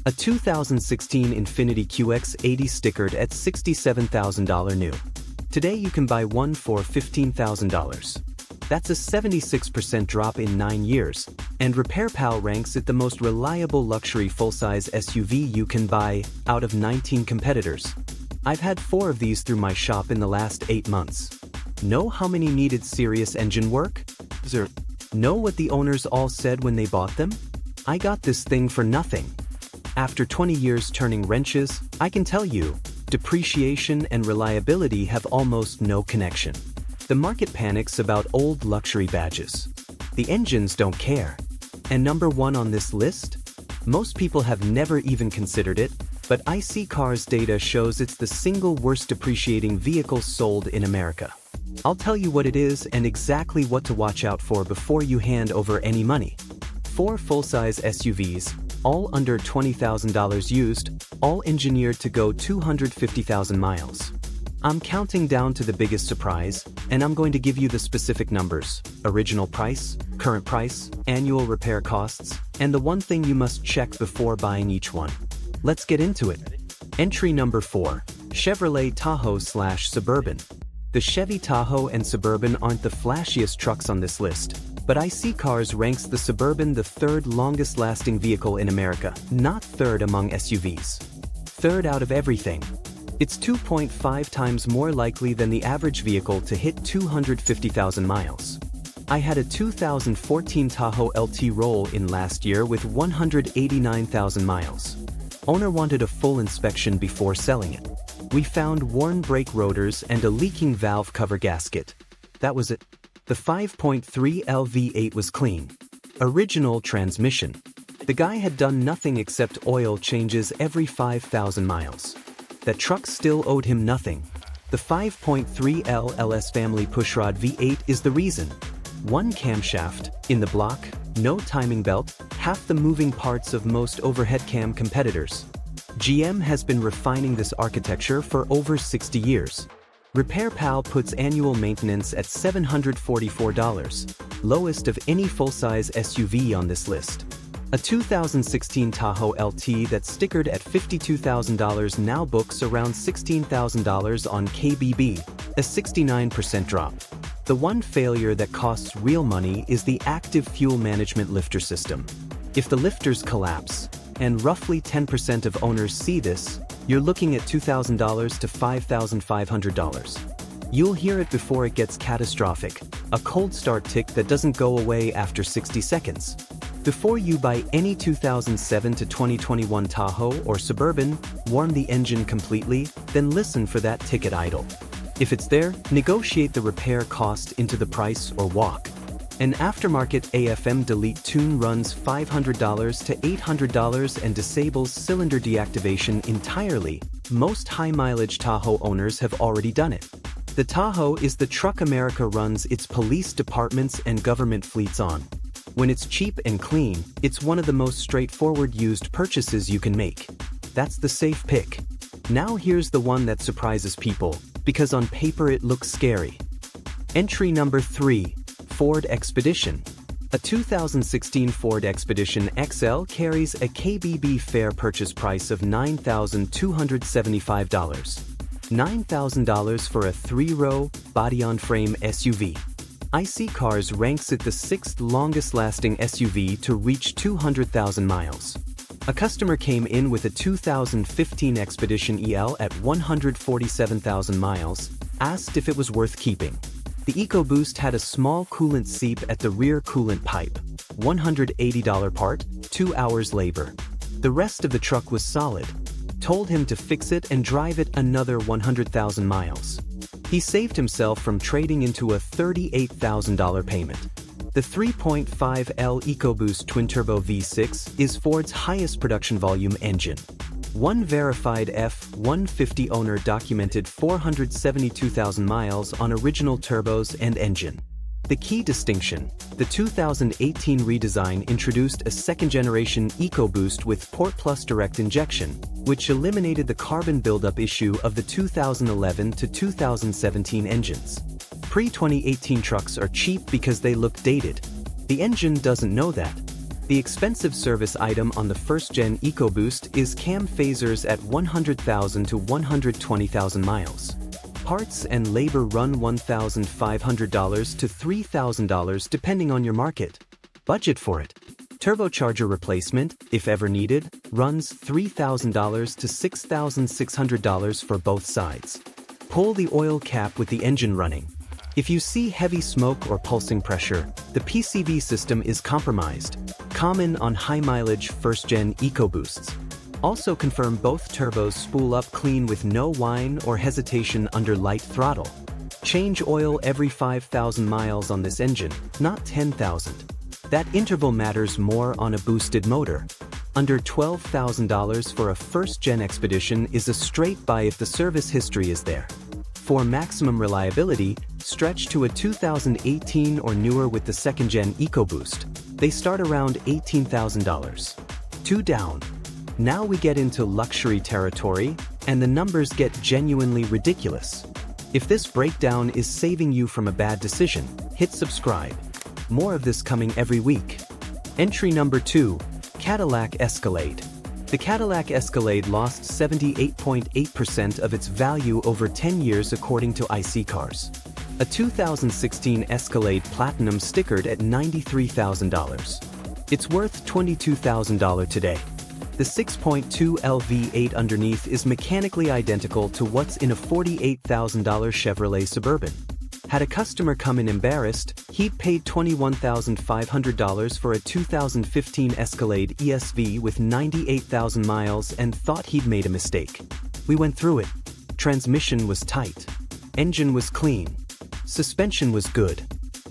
A 2016 Infiniti QX80 stickered at $67,000 new. Today you can buy one for $15,000. That's a 76% drop in 9 years, and RepairPal ranks it the most reliable luxury full-size SUV you can buy out of 19 competitors. I've had 4 of these through my shop in the last 8 months. Know how many needed serious engine work? Know what the owners all said when they bought them? I got this thing for nothing. After 20 years turning wrenches, I can tell you, depreciation and reliability have almost no connection. The market panics about old luxury badges. The engines don't care. And number 1 on this list? Most people have never even considered it, but IC Cars data shows it's the single worst depreciating vehicle sold in America. I'll tell you what it is and exactly what to watch out for before you hand over any money. 4 full-size SUVs, all under $20,000 used, all engineered to go 250,000 miles. I'm counting down to the biggest surprise, and I'm going to give you the specific numbers: original price, current price, annual repair costs, and the one thing you must check before buying each one. Let's get into it. Entry number 4, Chevrolet Tahoe/Suburban. The Chevy Tahoe and Suburban aren't the flashiest trucks on this list, but IC Cars ranks the Suburban the 3rd longest-lasting vehicle in America, not 3rd among SUVs. 3rd out of everything. It's 2.5 times more likely than the average vehicle to hit 250,000 miles. I had a 2014 Tahoe LT roll in last year with 189,000 miles. Owner wanted a full inspection before selling it. We found worn brake rotors and a leaking valve cover gasket. That was it. The 5.3L V8 was clean. Original transmission. The guy had done nothing except oil changes every 5,000 miles. That truck still owed him nothing. The 5.3L LS family pushrod V8 is the reason. 1 camshaft, in the block, no timing belt, half the moving parts of most overhead cam competitors. GM has been refining this architecture for over 60 years. RepairPal puts annual maintenance at $744, lowest of any full-size SUV on this list. A 2016 Tahoe LT that's stickered at $52,000 now books around $16,000 on KBB, a 69% drop. The one failure that costs real money is the active fuel management lifter system. If the lifters collapse, and roughly 10% of owners see this, you're looking at $2,000 to $5,500. You'll hear it before it gets catastrophic, a cold start tick that doesn't go away after 60 seconds. Before you buy any 2007 to 2021 Tahoe or Suburban, warm the engine completely, then listen for that tick at idle. If it's there, negotiate the repair cost into the price or walk. An aftermarket AFM delete tune runs $500 to $800 and disables cylinder deactivation entirely. Most high-mileage Tahoe owners have already done it. The Tahoe is the truck America runs its police departments and government fleets on. When it's cheap and clean, it's one of the most straightforward used purchases you can make. That's the safe pick. Now here's the one that surprises people, because on paper it looks scary. Entry number 3. Ford Expedition. A 2016 Ford Expedition XL carries a KBB fair purchase price of $9,275. $9,000 for a 3-row, body-on-frame SUV. IC Cars ranks it the 6th longest-lasting SUV to reach 200,000 miles. A customer came in with a 2015 Expedition EL at 147,000 miles, asked if it was worth keeping. The EcoBoost had a small coolant seep at the rear coolant pipe. $180 part, 2 hours labor. The rest of the truck was solid. Told him to fix it and drive it another 100,000 miles. He saved himself from trading into a $38,000 payment. The 3.5L EcoBoost twin-turbo V6 is Ford's highest production volume engine. One verified F-150 owner documented 472,000 miles on original turbos and engine. The key distinction: the 2018 redesign introduced a second-generation EcoBoost with Port Plus direct injection, which eliminated the carbon buildup issue of the 2011 to 2017 engines. Pre-2018 trucks are cheap because they look dated. The engine doesn't know that. The expensive service item on the first-gen EcoBoost is cam phasers at 100,000 to 120,000 miles. Parts and labor run $1,500 to $3,000 depending on your market. Budget for it. Turbocharger replacement, if ever needed, runs $3,000 to $6,600 for both sides. Pull the oil cap with the engine running. If you see heavy smoke or pulsing pressure, the PCV system is compromised, common on high-mileage first-gen EcoBoosts. Also confirm both turbos spool up clean with no whine or hesitation under light throttle. Change oil every 5,000 miles on this engine, not 10,000. That interval matters more on a boosted motor. Under $12,000 for a first-gen Expedition is a straight buy if the service history is there. For maximum reliability, stretch to a 2018 or newer with the second-gen EcoBoost. They start around $18,000. 2 down. Now we get into luxury territory, and the numbers get genuinely ridiculous. If this breakdown is saving you from a bad decision, hit subscribe. More of this coming every week. Entry number 2, Cadillac Escalade. The Cadillac Escalade lost 78.8% of its value over 10 years according to iSeeCars. A 2016 Escalade Platinum stickered at $93,000. It's worth $22,000 today. The 6.2L V8 underneath is mechanically identical to what's in a $48,000 Chevrolet Suburban. Had a customer come in embarrassed, he'd paid $21,500 for a 2015 Escalade ESV with 98,000 miles and thought he'd made a mistake. We went through it. Transmission was tight. Engine was clean. Suspension was good.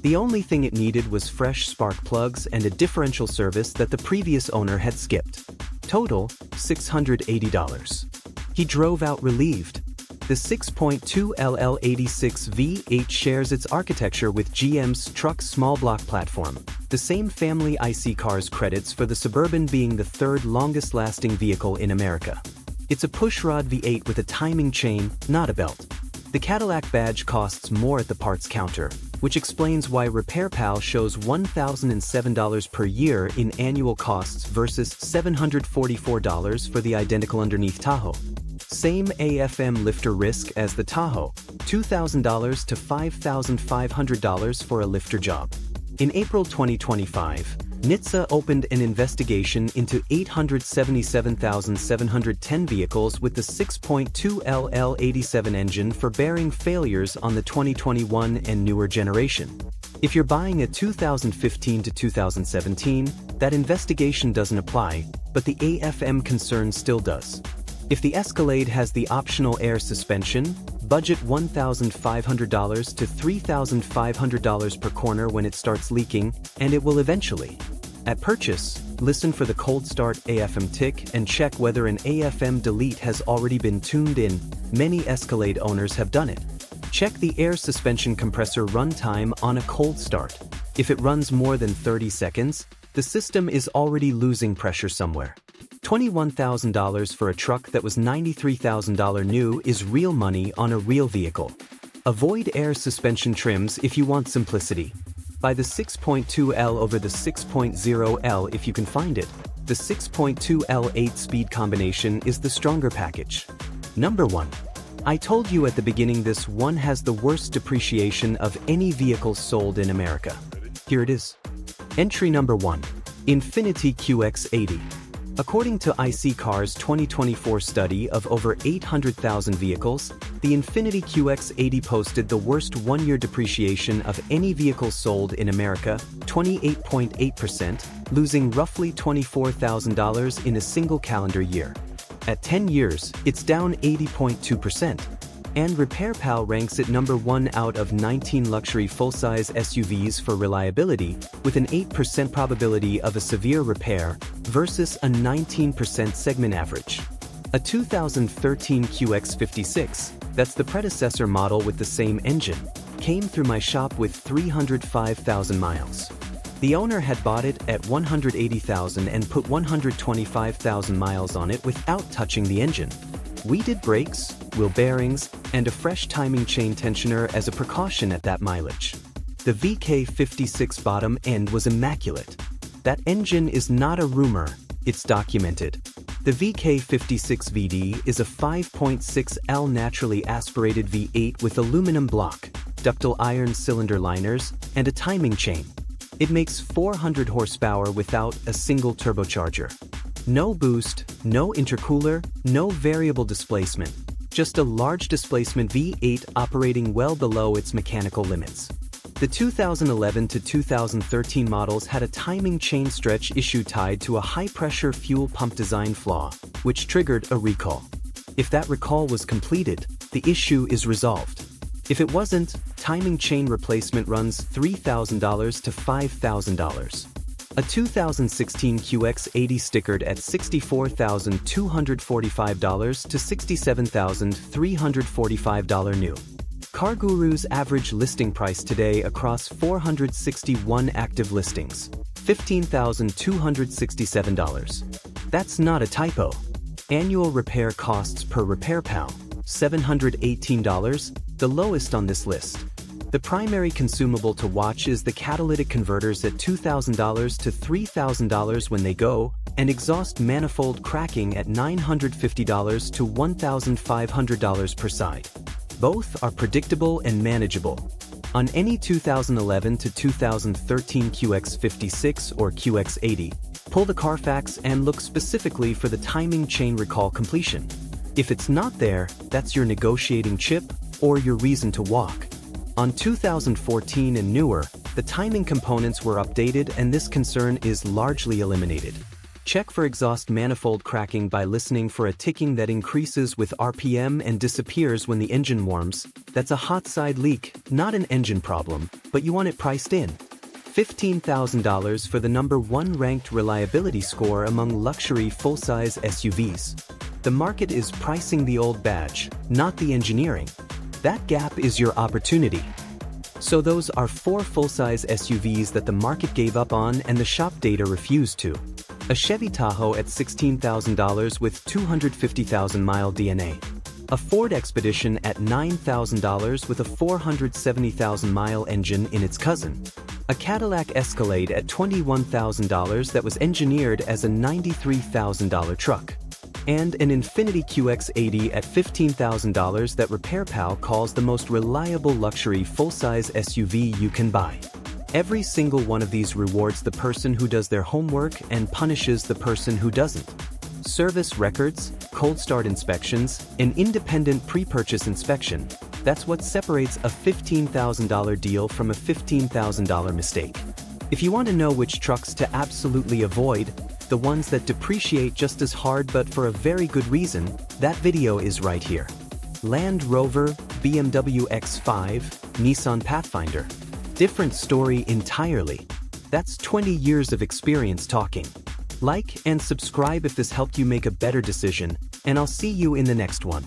The only thing it needed was fresh spark plugs and a differential service that the previous owner had skipped. Total, $680. He drove out relieved. The 6.2 LL86 V8 shares its architecture with GM's truck small block platform. The same family iSeeCars credits for the Suburban being the third longest lasting vehicle in America. It's a pushrod V8 with a timing chain, not a belt. The Cadillac badge costs more at the parts counter, which explains why RepairPal shows $1,007 per year in annual costs versus $744 for the identical underneath Tahoe. Same AFM lifter risk as the Tahoe, $2,000 to $5,500 for a lifter job. In April 2025, NHTSA opened an investigation into 877,710 vehicles with the 6.2 LL87 engine for bearing failures on the 2021 and newer generation. If you're buying a 2015 to 2017, that investigation doesn't apply, but the AFM concern still does. If the Escalade has the optional air suspension, budget $1,500 to $3,500 per corner when it starts leaking, and it will eventually. At purchase, listen for the cold start AFM tick and check whether an AFM delete has already been tuned in. Many Escalade owners have done it. Check the air suspension compressor runtime on a cold start. If it runs more than 30 seconds, the system is already losing pressure somewhere. $21,000 for a truck that was $93,000 new is real money on a real vehicle. Avoid air suspension trims if you want simplicity. Buy the 6.2L over the 6.0L if you can find it. The 6.2L 8-speed combination is the stronger package. Number 1. I told you at the beginning this one has the worst depreciation of any vehicle sold in America. Here it is. Entry number 1. Infiniti QX80. According to iSeeCars' 2024 study of over 800,000 vehicles, the Infiniti QX80 posted the worst one-year depreciation of any vehicle sold in America, 28.8%, losing roughly $24,000 in a single calendar year. At 10 years, it's down 80.2%. And RepairPal ranks it number 1 out of 19 luxury full-size SUVs for reliability, with an 8% probability of a severe repair versus a 19% segment average. A 2013 QX56, that's the predecessor model with the same engine, came through my shop with 305,000 miles. The owner had bought it at 180,000 and put 125,000 miles on it without touching the engine. We did brakes, wheel bearings, and a fresh timing chain tensioner as a precaution at that mileage. The VK56 bottom end was immaculate. That engine is not a rumor, it's documented. The VK56VD is a 5.6L naturally aspirated V8 with aluminum block, ductile iron cylinder liners, and a timing chain. It makes 400 horsepower without a single turbocharger. No boost, no intercooler, no variable displacement. Just a large displacement V8 operating well below its mechanical limits. The 2011 to 2013 models had a timing chain stretch issue tied to a high-pressure fuel pump design flaw, which triggered a recall. If that recall was completed, the issue is resolved. If it wasn't, timing chain replacement runs $3,000 to $5,000. A 2016 QX80 stickered at $64,245 to $67,345 new. CarGurus average listing price today across 461 active listings, $15,267. That's not a typo. Annual repair costs per repair pal, $718, the lowest on this list. The primary consumable to watch is the catalytic converters at $2,000 to $3,000 when they go, and exhaust manifold cracking at $950 to $1,500 per side. Both are predictable and manageable. On any 2011 to 2013 QX56 or QX80, pull the Carfax and look specifically for the timing chain recall completion. If it's not there, that's your negotiating chip or your reason to walk. On 2014 and newer, the timing components were updated and this concern is largely eliminated. Check for exhaust manifold cracking by listening for a ticking that increases with RPM and disappears when the engine warms. That's a hot side leak, not an engine problem, but you want it priced in. $15,000 for the #1 ranked reliability score among luxury full-size SUVs. The market is pricing the old badge, not the engineering. That gap is your opportunity. So those are 4 full-size SUVs that the market gave up on and the shop data refused to. A Chevy Tahoe at $16,000 with 250,000-mile DNA. A Ford Expedition at $9,000 with a 470,000-mile engine in its cousin. A Cadillac Escalade at $21,000 that was engineered as a $93,000 truck. And an Infiniti QX80 at $15,000 that RepairPal calls the most reliable luxury full-size SUV you can buy. Every single one of these rewards the person who does their homework and punishes the person who doesn't. Service records, cold start inspections, an independent pre-purchase inspection. That's what separates a $15,000 deal from a $15,000 mistake. If you want to know which trucks to absolutely avoid, the ones that depreciate just as hard but for a very good reason, that video is right here. Land Rover, BMW X5, Nissan Pathfinder. Different story entirely. That's 20 years of experience talking. Like and subscribe if this helped you make a better decision, and I'll see you in the next one.